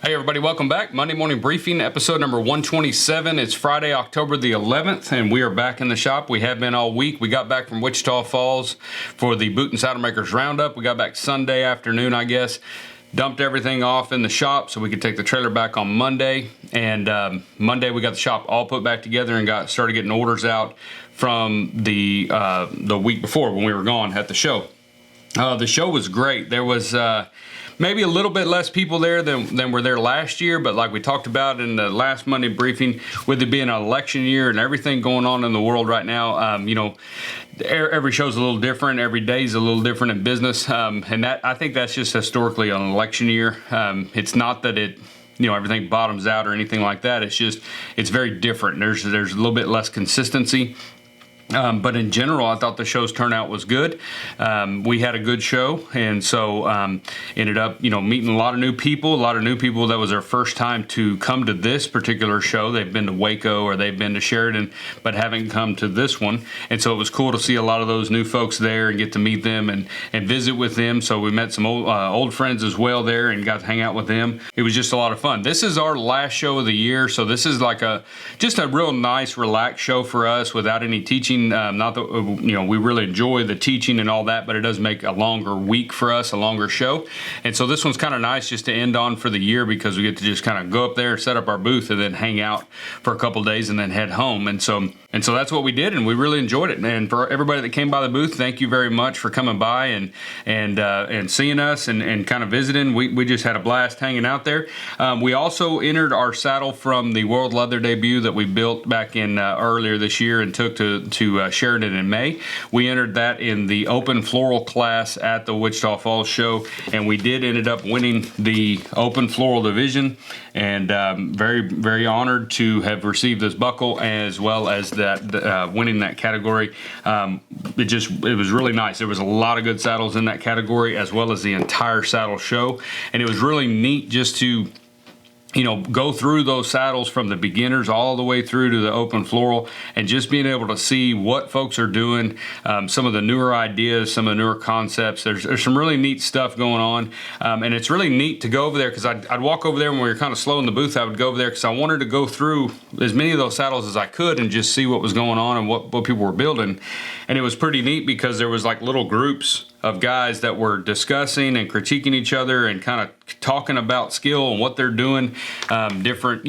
Hey everybody, welcome back. Monday Morning Briefing, episode number 127. It's Friday, October the 11th, and we are back in the shop. We have been all week. We got back from Wichita Falls for the Boot and Saddle Makers Roundup. We got back Sunday afternoon, I guess. Dumped everything off in the shop so we could take the trailer back on Monday. And Monday we got the shop all put back together and started getting orders out from the week before when we were gone at the show. The show was great. There was maybe a little bit less people there than were there last year, but like we talked about in the last Monday briefing, with it being an election year and everything going on in the world right now, every show's a little different. Every day's a little different in business, and that I think that's just historically an election year. It's not that everything bottoms out or anything like that. It's just it's very different. There's a little bit less consistency. But in general, I thought the show's turnout was good. We had a good show, and so ended up, meeting a lot of new people. That was their first time to come to this particular show. They've been to Waco or they've been to Sheridan, but haven't come to this one. And so it was cool to see a lot of those new folks there and get to meet them and visit with them. So we met some old friends as well there and got to hang out with them. It was just a lot of fun. This is our last show of the year, so this is like just a real nice, relaxed show for us without any teaching. Not that we really enjoy the teaching and all that, but it does make a longer week for us, a longer show. And so this one's kind of nice just to end on for the year because we get to just kind of go up there, set up our booth, and then hang out for a couple days and then head home. And so that's what we did, and we really enjoyed it. And for everybody that came by the booth, thank you very much for coming by and seeing us and kind of visiting. We just had a blast hanging out there. We also entered our saddle from the World Leather debut that we built back in earlier this year and took to Sheridan in May. We entered that in the open floral class at the Wichita Falls show, and we ended up winning the open floral division, and very, very honored to have received this buckle as well as that winning that category. It was really nice. There was a lot of good saddles in that category as well as the entire saddle show, and it was really neat just to go through those saddles from the beginners all the way through to the open floral and just being able to see what folks are doing, some of the newer ideas, some of the newer concepts. There's some really neat stuff going on, and it's really neat to go over there because I'd walk over there when we were kind of slow in the booth. I would go over there because I wanted to go through as many of those saddles as I could and just see what was going on and what people were building. And it was pretty neat because there was like little groups of guys that were discussing and critiquing each other and kind of talking about skill and what they're doing, different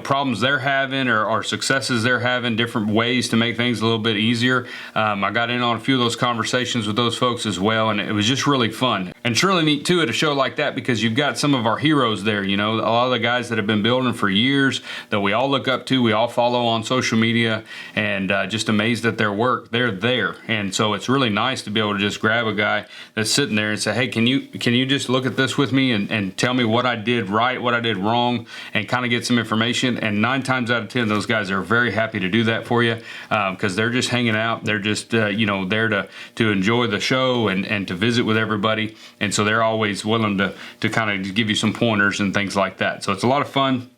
problems they're having or successes they're having, different ways to make things a little bit easier. I got in on a few of those conversations with those folks as well, and it was just really fun. And it's really neat too at a show like that because you've got some of our heroes there. A lot of the guys that have been building for years that we all look up to, we all follow on social media, and just amazed at their work. They're there, and so it's really nice to be able to just grab a guy that's sitting there and say, hey, can you just look at this with me and tell me what I did right, what I did wrong, and kind of get some information. And 9 times out of 10, those guys are very happy to do that for you because they're just hanging out. They're just there to enjoy the show and to visit with everybody. And so they're always willing to kind of give you some pointers and things like that. So it's a lot of fun.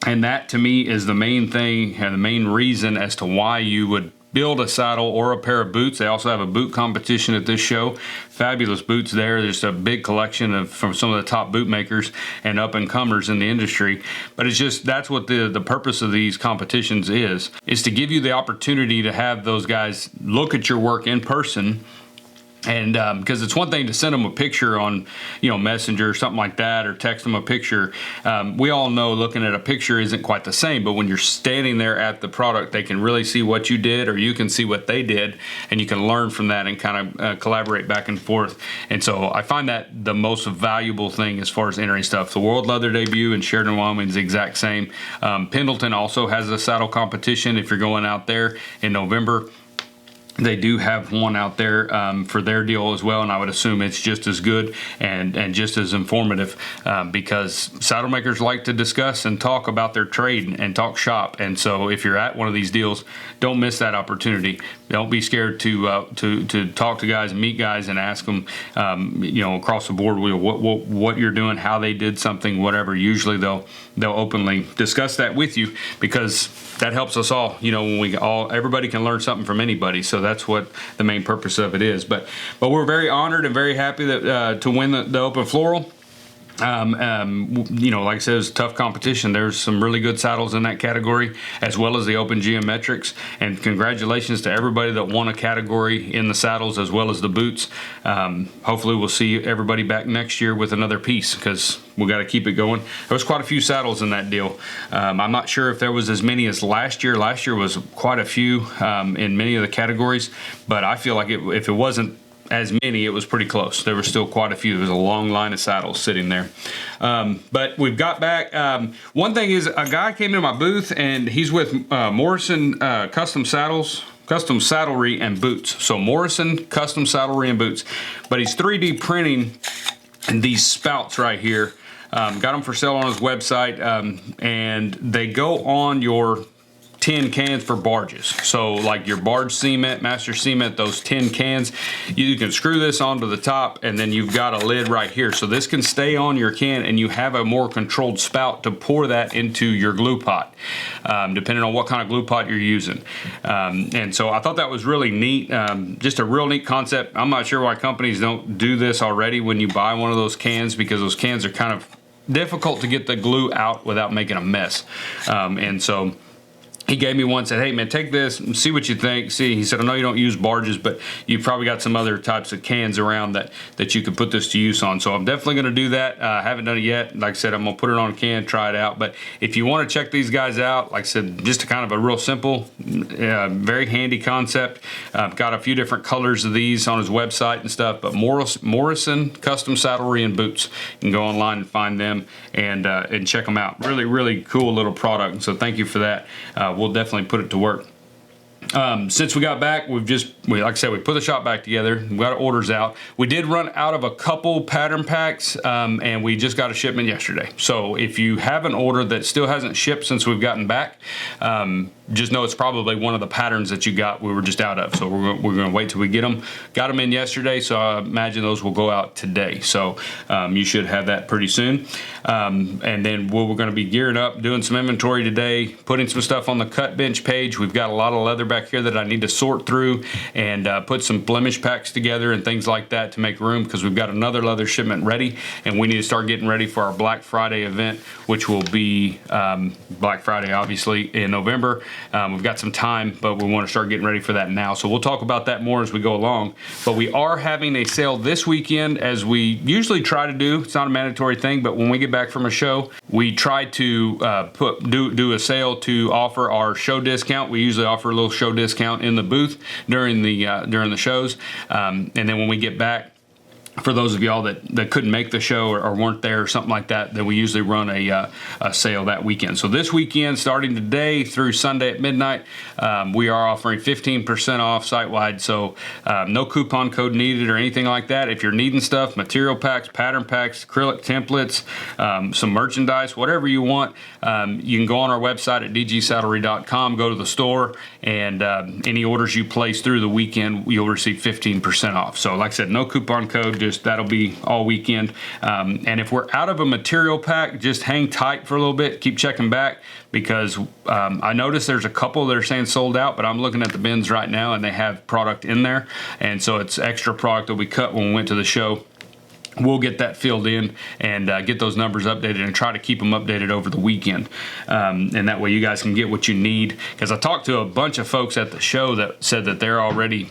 And that to me is the main thing and the main reason as to why you would build a saddle or a pair of boots. They also have a boot competition at this show. Fabulous boots there. There's a big collection from some of the top boot makers and up and comers in the industry. But it's just that's what the purpose of these competitions is to give you the opportunity to have those guys look at your work in person. And because it's one thing to send them a picture on, Messenger or something like that, or text them a picture. We all know looking at a picture isn't quite the same, but when you're standing there at the product, they can really see what you did, or you can see what they did, and you can learn from that and kind of collaborate back and forth. And so I find that the most valuable thing as far as entering stuff. The World Leather debut in Sheridan, Wyoming is the exact same. Pendleton also has a saddle competition if you're going out there in November. They do have one out there for their deal as well, and I would assume it's just as good and just as informative because saddle makers like to discuss and talk about their trade and talk shop. And so if you're at one of these deals, don't miss that opportunity. Don't be scared to talk to guys and meet guys and ask them, across the board what you're doing, how they did something, whatever. Usually they'll openly discuss that with you because that helps us all. When everybody can learn something from anybody. So that's what the main purpose of it is. But we're very honored and very happy that to win the open floral. Like I said, it's tough competition. There's some really good saddles in that category, as well as the open geometrics. And congratulations to everybody that won a category in the saddles as well as the boots. Hopefully we'll see everybody back next year with another piece, because we got to keep it going. There was quite a few saddles in that deal. I'm not sure if there was as many as last year. Last year was quite a few in many of the categories, but I feel like if it wasn't as many, it was pretty close. There were still quite a few. There was a long line of saddles sitting there. But we've got back. One thing is, a guy came into my booth, and he's with Morrison Custom Saddlery and Boots. So Morrison Custom Saddlery and Boots. But he's 3D printing these spouts right here. Got them for sale on his website, and they go on your tin cans for barges. So like your barge cement, master cement, those tin cans, you can screw this onto the top, and then you've got a lid right here. So this can stay on your can, and you have a more controlled spout to pour that into your glue pot, depending on what kind of glue pot you're using. And so I thought that was really neat. Just a real neat concept. I'm not sure why companies don't do this already when you buy one of those cans, because those cans are kind of difficult to get the glue out without making a mess. And so he gave me one, said, hey man, take this and see what you think. See, he said, I know you don't use barges, but you've probably got some other types of cans around that you could put this to use on. So I'm definitely going to do that. I haven't done it yet. Like I said, I'm going to put it on a can, try it out. But if you want to check these guys out, like I said, just a kind of a real simple, very handy concept. Got a few different colors of these on his website and stuff, but Morrison Custom Saddlery and Boots. You can go online and find them and check them out. Really, really cool little product. So thank you for that. We'll definitely put it to work. Since we got back, like I said, we put the shop back together. We got our orders out. We did run out of a couple pattern packs, and we just got a shipment yesterday. So if you have an order that still hasn't shipped since we've gotten back, just know it's probably one of the patterns that you got we were just out of. So we're going to wait till we get them. Got them in yesterday, so I imagine those will go out today. So you should have that pretty soon. And then we're going to be gearing up, doing some inventory today, putting some stuff on the cut bench page. We've got a lot of leather back here that I need to sort through and put some blemish packs together and things like that to make room, because we've got another leather shipment ready, and we need to start getting ready for our Black Friday event, which will be Black Friday obviously in November. We've got some time, but we want to start getting ready for that now. So we'll talk about that more as we go along. But we are having a sale this weekend, as we usually try to do. It's not a mandatory thing, but when we get back from a show, we try to do a sale to offer our show discount. We usually offer a little show discount in the booth during the shows, and then when we get back, for those of y'all that couldn't make the show or weren't there or something like that, then we usually run a sale that weekend. So this weekend, starting today through Sunday at midnight, we are offering 15% off site-wide. So no coupon code needed or anything like that. If you're needing stuff, material packs, pattern packs, acrylic templates, some merchandise, whatever you want, you can go on our website at dgsaddlery.com, go to the store, and any orders you place through the weekend, you'll receive 15% off. So like I said, no coupon code, that'll be all weekend. And if we're out of a material pack, just hang tight for a little bit, keep checking back, because I noticed there's a couple that are saying sold out, but I'm looking at the bins right now and they have product in there, and so it's extra product that we cut when we went to the show. We'll get that filled in and get those numbers updated and try to keep them updated over the weekend. And that way you guys can get what you need. Because I talked to a bunch of folks at the show that said that they're already,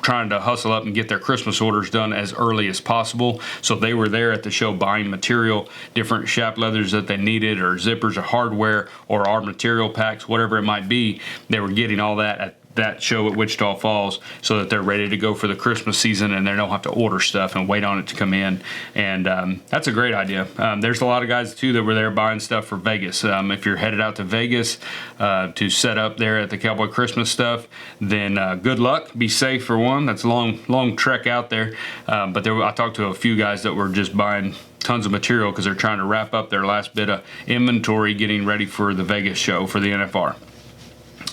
trying to hustle up and get their Christmas orders done as early as possible. So they were there at the show buying material, different shaft leathers that they needed, or zippers or hardware, or our material packs, whatever it might be. They were getting all that at that show at Wichita Falls, so that they're ready to go for the Christmas season and they don't have to order stuff and wait on it to come in. And that's a great idea. There's a lot of guys too that were there buying stuff for Vegas. If you're headed out to Vegas to set up there at the Cowboy Christmas stuff, then good luck. Be safe for one. That's a long trek out there. But I talked to a few guys that were just buying tons of material because they're trying to wrap up their last bit of inventory getting ready for the Vegas show for the NFR.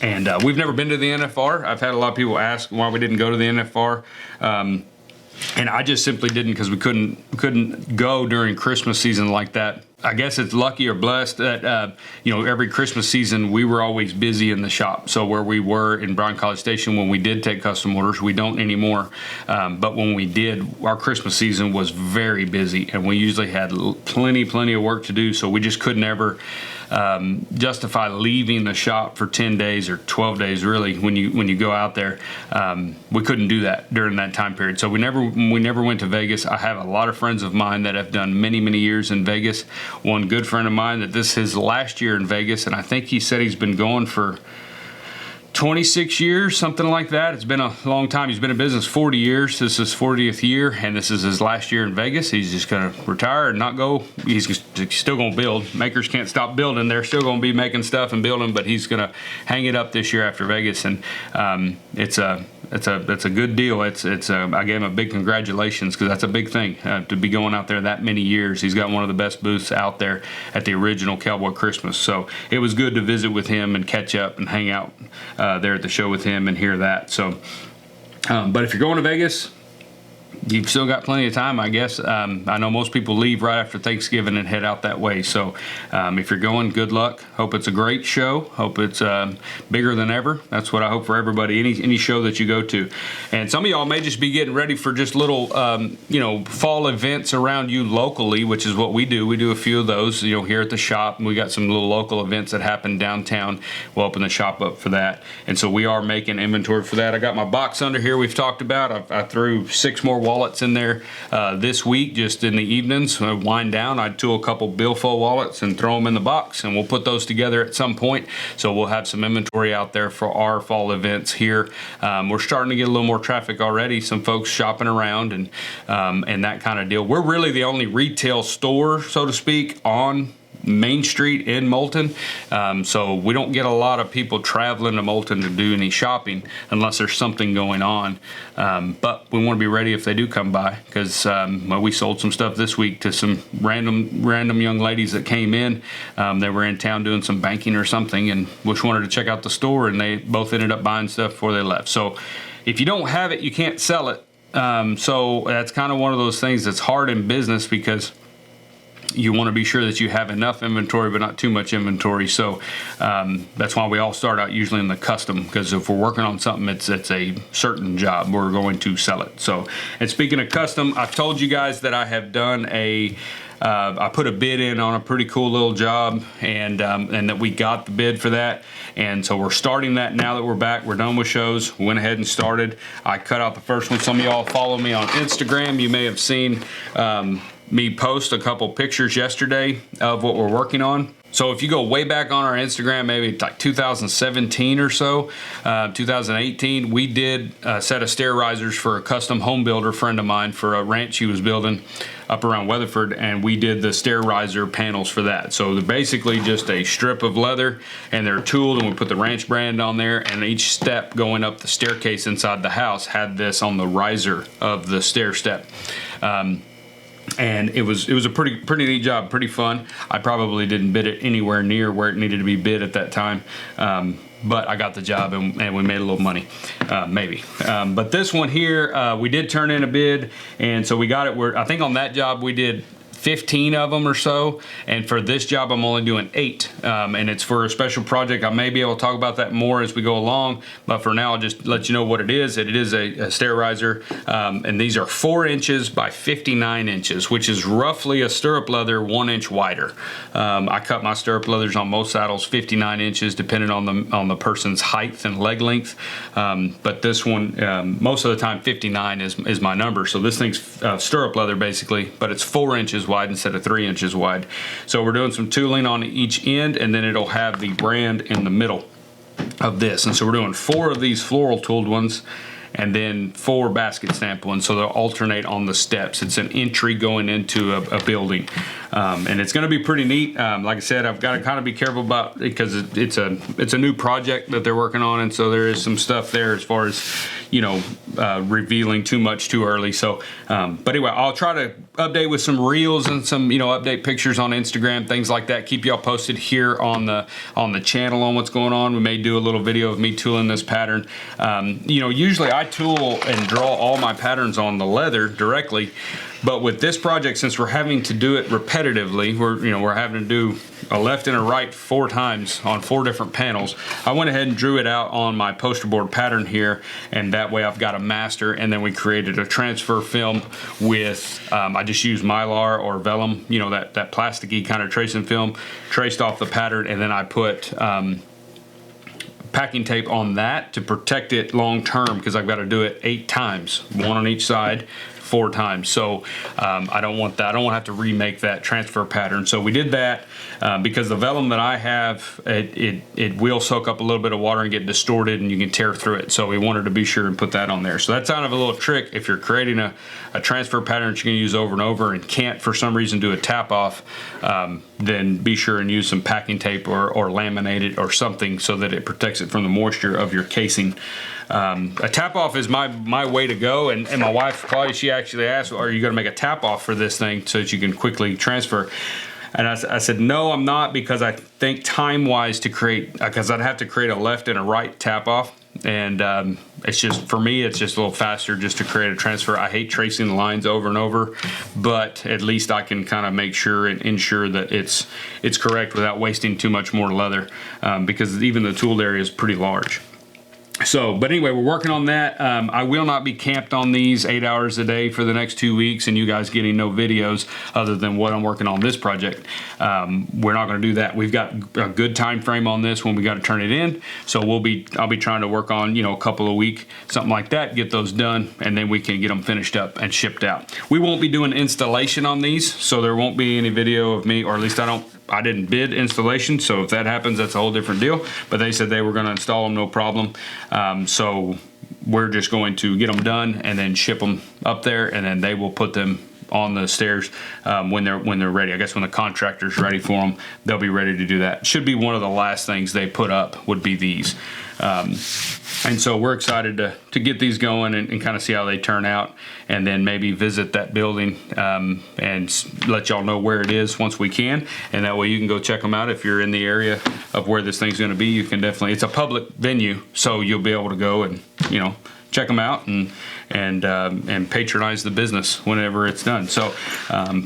And we've never been to the NFR. I've had a lot of people ask why we didn't go to the NFR. And I just simply didn't, because we couldn't go during Christmas season like that. I guess it's lucky or blessed that, every Christmas season we were always busy in the shop. So where we were in Bryan College Station when we did take custom orders, we don't anymore. But when we did, our Christmas season was very busy, and we usually had plenty of work to do. So we just could never justify leaving the shop for 10 days or 12 days, really, when you go out there. We couldn't do that during that time period. So we never went to Vegas. I have a lot of friends of mine that have done many years in Vegas. One good friend of mine that this is his last year in Vegas, and I think he said he's been going for 26 years, something like that. It's been a long time. He's been in business 40 years. This is his 40th year, and this is his last year in Vegas. He's just going to retire and not go. He's still going to build. Makers can't stop building. They're still going to be making stuff and building, but he's going to hang it up this year after Vegas, and it's a good deal. I gave him a big congratulations, because that's a big thing to be going out there that many years. He's got one of the best booths out there at the original Cowboy Christmas. So it was good to visit with him and catch up and hang out there at the show with him and hear that. So, but if you're going to Vegas, you've still got plenty of time, I guess. I know most people leave right after Thanksgiving and head out that way. So if you're going, good luck. Hope it's a great show. Hope it's bigger than ever. That's what I hope for everybody, any show that you go to. And some of y'all may just be getting ready for just little, fall events around you locally, which is what we do. We do a few of those, here at the shop. We got some little local events that happen downtown. We'll open the shop up for that. And so we are making inventory for that. I got my box under here we've talked about. I threw 6 more wallets in there this week, just in the evenings. When I wind down, I'd tool a couple billfold wallets and throw them in the box, and we'll put those together at some point. So we'll have some inventory out there for our fall events here. We're starting to get a little more traffic already, some folks shopping around and that kind of deal. We're really the only retail store, so to speak, on Main Street in Moulton, so we don't get a lot of people traveling to Moulton to do any shopping unless there's something going on, but we want to be ready if they do come by, because we sold some stuff this week to some random young ladies that came in. They were in town doing some banking or something and just wanted to check out the store, and they both ended up buying stuff before they left. So if you don't have it, you can't sell it. So that's kind of one of those things that's hard in business, because you want to be sure that you have enough inventory but not too much inventory. So that's why we all start out usually in the custom, because if we're working on something, it's a certain job, we're going to sell it. So, and speaking of custom, I've told you guys that I have done I put a bid in on a pretty cool little job, and that we got the bid for that. And so we're starting that now that we're back. We're done with shows. We went ahead and started. I cut out the first one. Some of y'all follow me on Instagram. You may have seen me post a couple pictures yesterday of what we're working on. So if you go way back on our Instagram, maybe like 2017 or so, 2018, we did a set of stair risers for a custom home builder friend of mine for a ranch he was building up around Weatherford, and we did the stair riser panels for that. So they're basically just a strip of leather, and they're tooled, and we put the ranch brand on there, and each step going up the staircase inside the house had this on the riser of the stair step. And it was a pretty neat job, pretty fun. I probably didn't bid it anywhere near where it needed to be bid at that time, but I got the job, and we made a little money, maybe. But this one here, we did turn in a bid, and so we got it. I think on that job we did 15 of them or so, and for this job I'm only doing 8, and it's for a special project. I may be able to talk about that more as we go along, but for now I'll just let you know what it is. It is a stair riser, and these are 4 inches by 59 inches, which is roughly a stirrup leather 1 inch wider. I cut my stirrup leathers on most saddles 59 inches, depending on the person's height and leg length, but this one most of the time 59 is my number. So this thing's stirrup leather basically, but it's 4 inches wide instead of 3 inches wide. So we're doing some tooling on each end, and then it'll have the brand in the middle of this. And so we're doing 4 of these floral tooled ones, and then 4 basket stamp ones, so they'll alternate on the steps. It's an entry going into a building, and it's going to be pretty neat. Like I said, I've got to kind of be careful about it, because it's a new project that they're working on, and so there is some stuff there as far as revealing too much too early. So, but anyway, I'll try to update with some reels and some update pictures on Instagram, things like that. Keep y'all posted here on the channel on what's going on. We may do a little video of me tooling this pattern. Usually I tool and draw all my patterns on the leather directly, But with this project, since we're having to do it repetitively, we're having to do a left and a right 4 times on 4 different panels. I went ahead and drew it out on my poster board pattern here, and that way I've got a master, and then we created a transfer film with, I just used Mylar or vellum, that plasticky kind of tracing film, traced off the pattern, and then I put packing tape on that to protect it long term, because I've got to do it 8 times, 1 on each side, 4 times. So I don't want that. I don't want to have to remake that transfer pattern. So we did that because the vellum that I have, it will soak up a little bit of water and get distorted, and you can tear through it. So we wanted to be sure and put that on there. So that's kind of a little trick. If you're creating a transfer pattern that you can use over and over and can't for some reason do a tap off, then be sure and use some packing tape or laminate it or something so that it protects it from the moisture of your casing. A tap off is my way to go, and my wife Claudia, she actually asked, are you going to make a tap off for this thing so that you can quickly transfer? And I said, no, I'm not, because I think time wise to create, because I'd have to create a left and a right tap off, and it's just, for me, it's just a little faster just to create a transfer. I hate tracing the lines over and over, but at least I can kind of make sure and ensure that it's correct without wasting too much more leather, because even the tooled area is pretty large. So, but anyway, we're working on that. I will not be camped on these 8 hours a day for the next 2 weeks, and you guys getting no videos other than what I'm working on this project. We're not going to do that. We've got a good time frame on this when we got to turn it in. So I'll be trying to work on, a couple of weeks, something like that, get those done, and then we can get them finished up and shipped out. We won't be doing installation on these, so there won't be any video of me, or at least I didn't bid installation, so if that happens, that's a whole different deal. But they said they were going to install them, no problem. So we're just going to get them done and then ship them up there, and then they will put them on the stairs when they're ready. I guess when the contractor's ready for them, they'll be ready to do that. Should be one of the last things they put up would be these. And so we're excited to get these going and kind of see how they turn out, and then maybe visit that building and let y'all know where it is once we can, and that way you can go check them out. If you're in the area of where this thing's going to be, you can definitely, it's a public venue, so you'll be able to go and check them out and patronize the business whenever it's done. So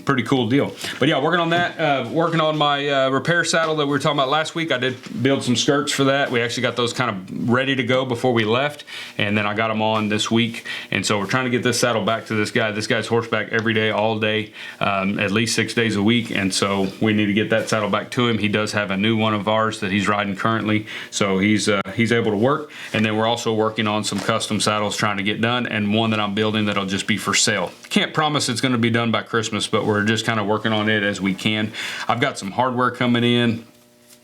pretty cool deal. But yeah, working on that, working on my repair saddle that we were talking about last week. I did build some skirts for that. We actually got those kind of ready to go before we left, and then I got them on this week. And so we're trying to get this saddle back to this guy. This guy's horseback every day, all day, at least 6 days a week. And so we need to get that saddle back to him. He does have a new one of ours that he's riding currently, so he's able to work. And then we're also working on some custom saddles trying to get done, and one that I'm building that'll just be for sale. Can't promise it's going to be done by Christmas, but we're just kind of working on it as we can. I've got some hardware coming in,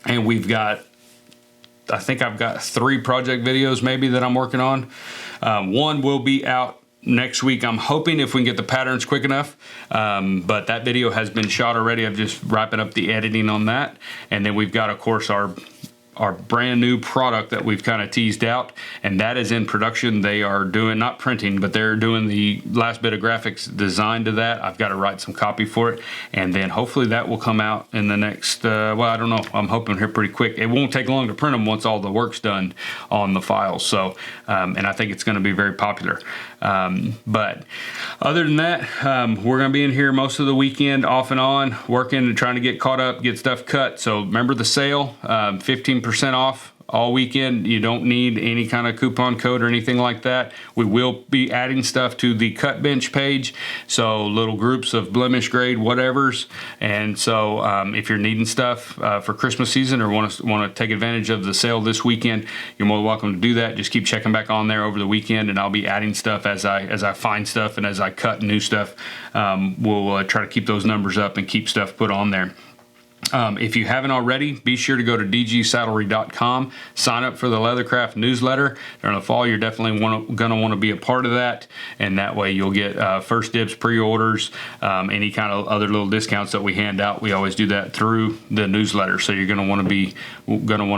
and I think I've got 3 project videos maybe that I'm working on. One will be out next week, I'm hoping, if we can get the patterns quick enough. But that video has been shot already. I'm just wrapping up the editing on that. And then we've got, of course, our brand new product that we've kind of teased out, and that is in production. They are doing, not printing, but they're doing the last bit of graphics design to that. I've got to write some copy for it, and then hopefully that will come out in the next, well, I don't know, I'm hoping here pretty quick. It won't take long to print them once all the work's done on the files. So, and I think it's going to be very popular. But other than that, we're going to be in here most of the weekend, off and on, working and trying to get caught up, get stuff cut. So remember the sale, 15% off all weekend. You don't need any kind of coupon code or anything like that. We will be adding stuff to the cut bench page, so little groups of blemish grade whatevers. And so if you're needing stuff for Christmas season or want to take advantage of the sale this weekend, you're more than welcome to do that. Just keep checking back on there over the weekend, and I'll be adding stuff as I find stuff and as I cut new stuff. We'll try to keep those numbers up and keep stuff put on there. If you haven't already, be sure to go to dgsaddlery.com, sign up for the Leathercraft newsletter. During the fall, you're definitely going to want to be a part of that, and that way you'll get first dibs pre-orders, any kind of other little discounts that we hand out. We always do that through the newsletter, so you're going to want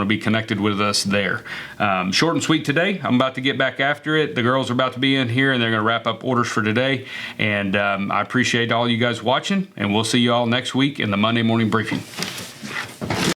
to be connected with us there. Short and sweet today. I'm about to get back after it. The girls are about to be in here, and they're going to wrap up orders for today. And I appreciate all you guys watching, and we'll see you all next week in the Monday Morning Briefing.